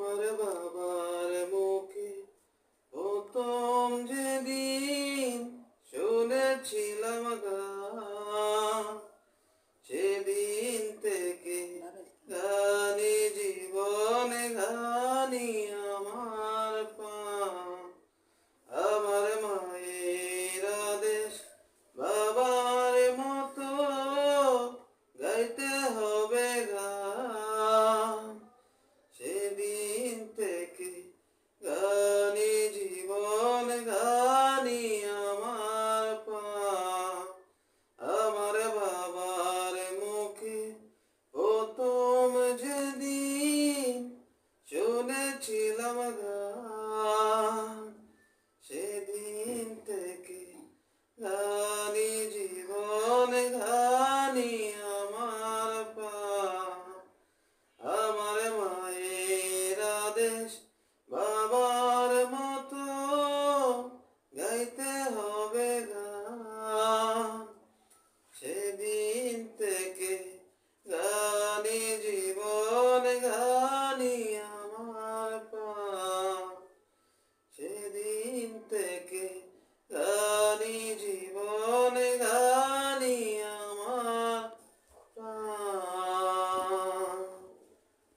আমার বাবার মুখে প্রথম যেদিন শুনেছিলাম গান, সেদিন থেকে গানি জীবনে গানি আমার প্রাণ। আমার মায়ের আদেশ বাবার মতো গাইতে হবে গান, সেদিন থেকে গানি জীবন গানি আমার প্রাণ। আমার বাবার মুখে প্রথম যেদিন শুনেছিলাম গান।